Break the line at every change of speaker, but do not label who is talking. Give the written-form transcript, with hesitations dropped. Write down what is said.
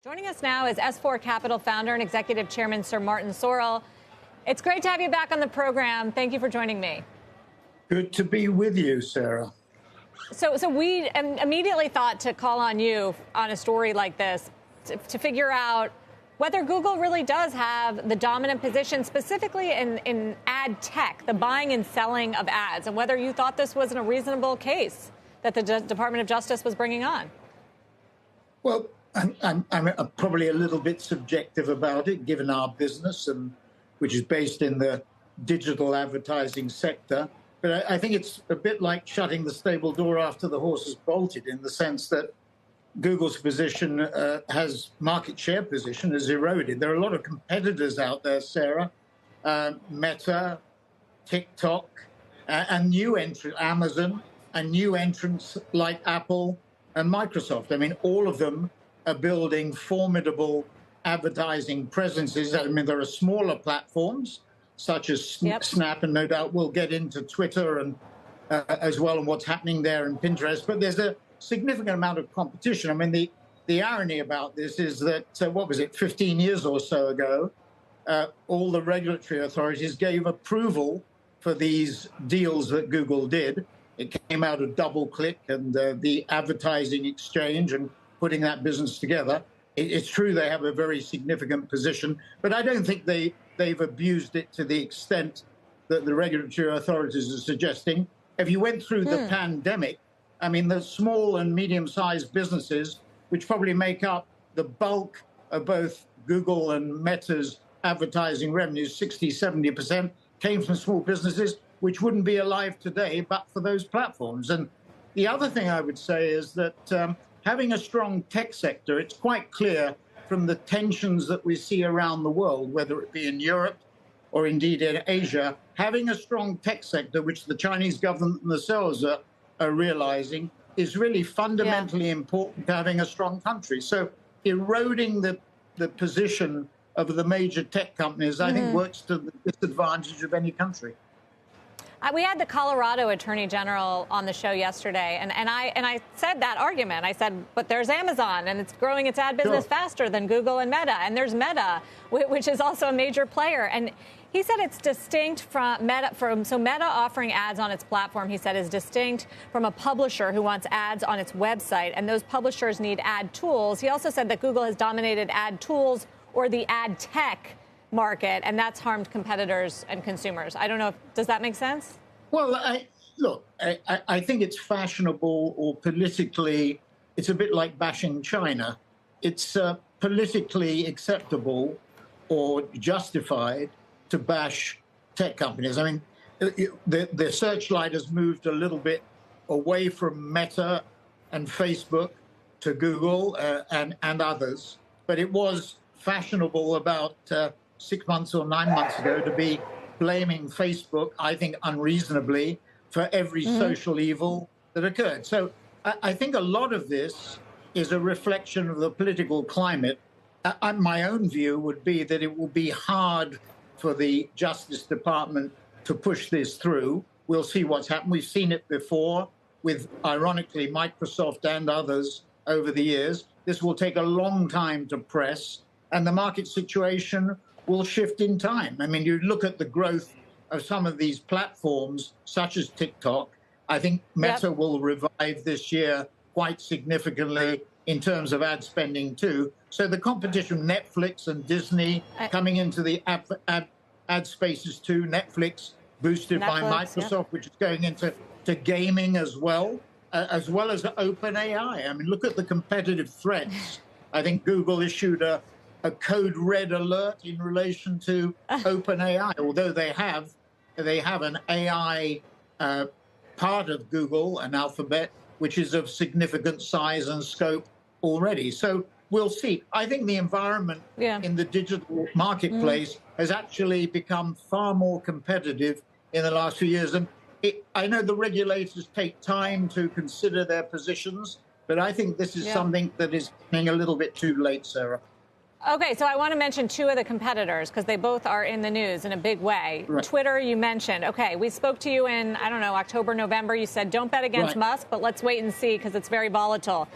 Joining us now is S4 Capital founder and executive chairman, Sir Martin Sorrell. It's great to have you back on the program. Thank you for joining me.
Good to be with you, Sarah.
So we immediately thought to call on you on a story like this to figure out whether Google really does have the dominant position, specifically in ad tech, the buying and selling of ads, and whether you thought this was a reasonable case that the Department of Justice was bringing on.
Well, I'm probably a little bit subjective about it, given our business, which is based in the digital advertising sector. But I think it's a bit like shutting the stable door after the horse has bolted, in the sense that Google's position has market share position has eroded. There are a lot of competitors out there, Sarah, Meta, TikTok, and new entrants, Amazon, and new entrants like Apple and Microsoft. I mean, all of them are building formidable advertising presences. I mean, there are smaller platforms such as Snap, and no doubt we'll get into Twitter and as well, and what's happening there in Pinterest. But there's a significant amount of competition. I mean, the irony about this is that, 15 years or so ago, all the regulatory authorities gave approval for these deals that Google did. It came out of DoubleClick and the advertising exchange and putting that business together. It's true they have a very significant position, but I don't think they've abused it to the extent that the regulatory authorities are suggesting. If you went through the pandemic, I mean, the small and medium-sized businesses, which probably make up the bulk of both Google and Meta's advertising revenues, 60, 70%, came from small businesses, which wouldn't be alive today but for those platforms. And the other thing I would say is that having a strong tech sector, it's quite clear from the tensions that we see around the world, whether it be in Europe or indeed in Asia, having a strong tech sector, which the Chinese government themselves are realizing, is really fundamentally important to having a strong country. So eroding the position of the major tech companies, I think, works to the disadvantage of any country.
We had the Colorado Attorney General on the show yesterday, and I said that argument. I said, but there's Amazon, and it's growing its ad business faster than Google and Meta, and there's Meta, which is also a major player. And he said it's distinct from Meta. So Meta offering ads on its platform, he said, is distinct from a publisher who wants ads on its website, and those publishers need ad tools. He also said that Google has dominated ad tools or the ad tech market, and that's harmed competitors and consumers. I don't know. Does that make sense?
Well, I think it's fashionable or politically, it's a bit like bashing China. It's politically acceptable or justified to bash tech companies. I mean, the searchlight has moved a little bit away from Meta and Facebook to Google and others, but it was fashionable about 6 months or 9 months ago to be blaming Facebook, I think unreasonably, for every social evil that occurred. So I think a lot of this is a reflection of the political climate. My own view would be that it will be hard for the Justice Department to push this through. We'll see what's happened. We've seen it before with, ironically, Microsoft and others over the years. This will take a long time to press, and the market situation will shift in time. I mean, you look at the growth of some of these platforms, such as TikTok. I think Meta will revive this year quite significantly in terms of ad spending too. So the competition, Netflix and Disney coming into the ad spaces too. Netflix boosted by Microsoft, which is going into gaming as well as OpenAI. I mean, look at the competitive threats. I think Google issued a code red alert in relation to OpenAI, although they have an AI part of Google and Alphabet, which is of significant size and scope already. So we'll see. I think the environment in the digital marketplace has actually become far more competitive in the last few years. And I know the regulators take time to consider their positions, but I think this is something that is coming a little bit too late, Sarah.
Okay, so I want to mention two of the competitors because they both are in the news in a big way. Right. Twitter, you mentioned. Okay, we spoke to you in, I don't know, October, November. You said don't bet against Musk, but let's wait and see because it's very volatile.